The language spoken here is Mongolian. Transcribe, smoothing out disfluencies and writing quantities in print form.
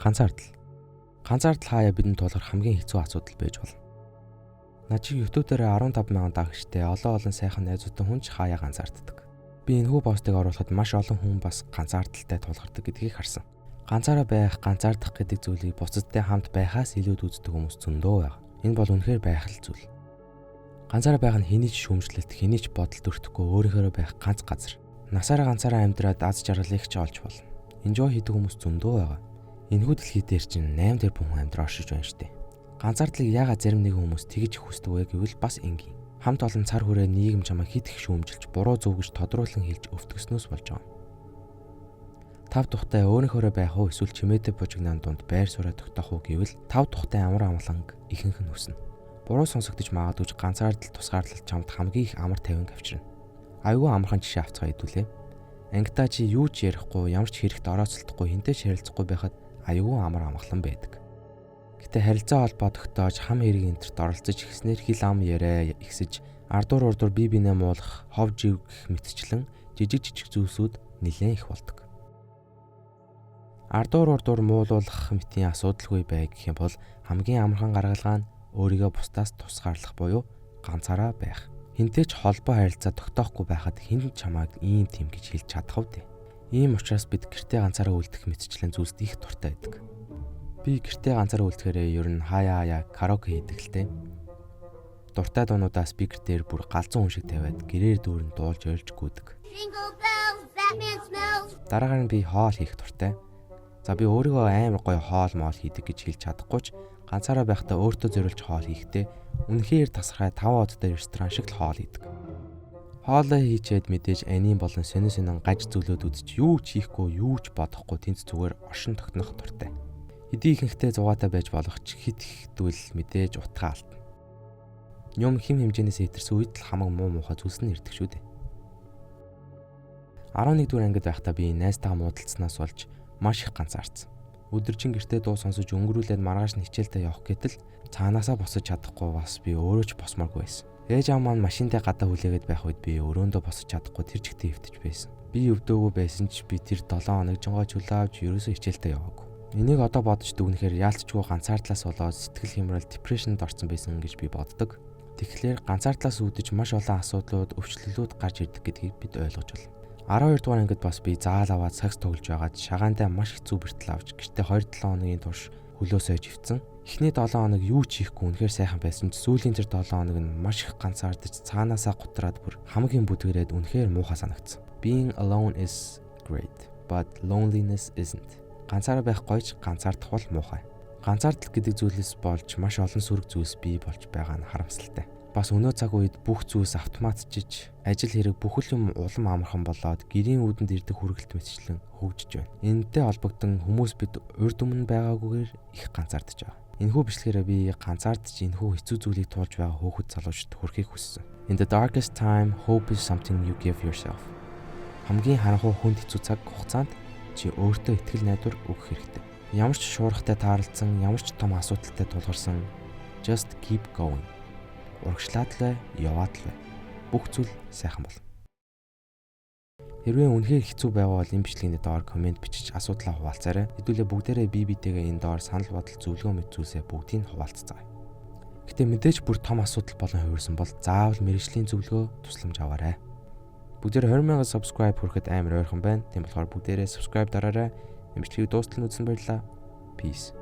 Ганцаардал. Ганцаардал хаяа бидэнд тулгарх хамгийн хэцүү асуудал байж болно. Над шиг YouTube дээр 15,000 дагагчтай олон сайхан найзуудтай хүн ч хаяа ганцаарддаг. Би энэхүү постыг оруулахад маш олон хүн бас ганцаардалтай тулгардаг гэдгийг харсан. Ганцаараа байх, ганцаардах гэдэг зүйлийг бусадтай хамт байхаас илүүд үздэг хүмүүс зөндөө байна. Энэ бол үнэхээр байхал зүйл. Ганцаараа байх нь хэний ч шүүмжлэлт, хэний ч бодолд өртөхгүй өөрийнхөө байх ганц газар. Насаараа ганцаараа амьдраад аз жаргалыг ч олж болно. Enjoy хийдэг хүмүүс зөндөө байгаа. Энэхүү дэлхий дээр чинь 8 тэрбум хүн амьдрал оршиж байна штэ. Ганцаардлыг яагаад зарим нэгэн хүмүүс тэгж хүсдэг вэ гэвэл бас энгийн. Хамт олон цар хүрээ нийгэм чамайг хит их шүүмжилж, буруу зөв гэж тодруулан хэлж өвтгснөөс болж байгаа. Тав тухтай өөрийнхөө байх уу эсвэл чимээтэй бужигнаан дунд байр сууриа тогтоох уу гэвэл тав тухтай амар амгаланг ихэнх нь хүснэ. Буруу сонсогдож магадгүй ганцаардал тусгаарлалт чамд хамгийн их амар тайван авчирна. Аюулгүй амархан жишээ авцгаа хэдүүлээ. Ангидаа чи юу ч ярихгүй, ямар ч хэрэгт орооцолдохгүй, хинтэй ч харилцахгүй байхад аюулгүй амар амгалан байдаг. Гэтэ харилцаа холбоо тогтоож хам хэрэг энтерт оролцож ихснэр хил ам яриа ихсэж ардуур урдуур бие биенээ муулах, хов жив гэх мэтчлэн жижиг зүйлсүүд нэлээд их болдог. Ардуур урдуур муулуулах мэтийн асуудалгүй бай гэх юм бол хамгийн амархан гаргалгаа нь өөрийгөө бусдаас тусгаарлах буюу ганцаараа байх. Хинтэй ч холбоо харилцаа тогтоохгүй байхад хэн чамайг ийм тийм гэж хэлж чадах вэ? Ийм учраас бид гэртээ ганцаараа үлдэх мэтчлэн зүйлс их дуртай байдаг. Би гэртээ ганцаараа үлдэхээрээ ер нь хаяа караоке хийдэг л дээ. Дуртай дуунуудаа спикер дээр бүр галзуу хүн шиг тавиад гэрээр дүүрэн дуулж ойлж гүйдэг. Дараагаар нь би хоол хийх дуртай. За би өөрийгөө амар гоё хоол моол хийдэг гэж хэлж чадахгүй ч ганцаараа байхдаа өөртөө зориулж хоол хийхдээ үнэхээр тасархай 5 одтой ресторан шиг л хоол хийдэг. Хоолоо хийчээд мэдээж анийн болон сонин гаж зүйлүүд үзэж юу ч хийхгүй, юу ч бодохгүй тэнд зүгээр оршин тогтнох дуртай. Хэдий ихэнхдээ зугаатай байж болох ч хит ихдвэл мэдээж утгаа алдна. Юм хим хэмжээнээс хэтэрсэн үед л хамаг муу муухай зүйлс нь ирдэг шүү дээ. 11-р ангид байхдаа би найзтайгаа муудалцсанаас болж маш их ганцаардсан. Өдөржин гэртээ дуу сонсож өнгөрүүлээд маргааш нь хичээлдээ явах гэтэл цаанаасаа босож чадахгүй бас би өөрөө ч босмооргүй байсан. Ээж аав маань машинтай гадаа хүлээгээд байх үед би өрөөндөө босож чадахгүй тэр чигтээ хөвтөж байсан. Би өвдөөгүй байсан ч би тэр 7 хоног жингой чүлээ авч ерөөсөө хичээлдээ яваагүй. Энийг одоо бодож дүгнэхээр яалтчгүй ганцаардлаас болоод сэтгэл хямрал, депрешнд орсон байсан гэж би боддог. Тэгэхээр ганцаардлаас үүдэж маш олон асуудлууд, өвчлөлүүд гарч ирдэг гэдгийг бид ойлгож байна. 12 дугаар ангид бас би заал аваад сакс тоглож байгаад шагаандаа маш хэцүү бэртэл авч гэртээ 2-7 хоногийн турш хөлөөсөө живцэн. Эхний 7 хоног юу ч хийхгүй үнэхээр сайхан байсан ч сүүлийн тэр 7 хоног нь маш их ганцаардаж цаанаасаа гутраад бүр хамгийн бүдгэрээд үнэхээр муухай санагдсан. Being alone is great, but loneliness isn't. Ганцаараа байх гойч ганцаардах бол муухай. Ганцаардал гэдэг зүйлээс болж маш олон сүрэг зүйлс бий болж байгаа нь харамсалтай. Бас өнөө цаг үед бүх зүйлс автоматжиж, ажил хэрэг бүхэл юм улам амархан болоод гэрийн үүдэнд ирдэг хүргэлт мэтчлэн хөгжиж байна. Энэтэй холбогдсон хүмүүс бид урд өмнө байгаагүйгээр их ганцаардж байгаа. Энэхүү бичлэгээрээ би ганцаардж энэхүү хэцүү зүйлийг туулж байгаа хөөхд залуучд хүрэхийг хүссэн. In the darkest time, hope is something you give yourself. Хамгийн харанхуй хүнд хэцүү цаг хугацаанд чи өөртөө итгэл найдвар өгөх хэрэгтэй. Ямар ч шуурхтай таарлцсан, ямар ч том асуудалтай тулгарсан just keep going. Урагшлаад л яваад л бүх зүйл сайхан болно. Хэрвээ үнэхээр хэцүү байвал энэ бичлэгийн доор комент бичиж асуудлаа хуваалцаарай. Хэдүүлээ бүгдээрээ бие биетэйгээ энэ доор санал бодол зөвлөгөө мэт зүйлсээ бүгдийг хуваалцгаая. Гэтэ мэдээж бүр том асуудал болон хувирсан бол заавал мэргэжлийн зөвлөгөө тусламж аваарай. Бүгдээр 20,000 subscribe хүрэхэд амар ойрхон байна. Тийм болохоор бүгдээрээ subscribe дараарай. Энэ бичлэгийг дуустал нь үзсэн баярлалаа. Peace.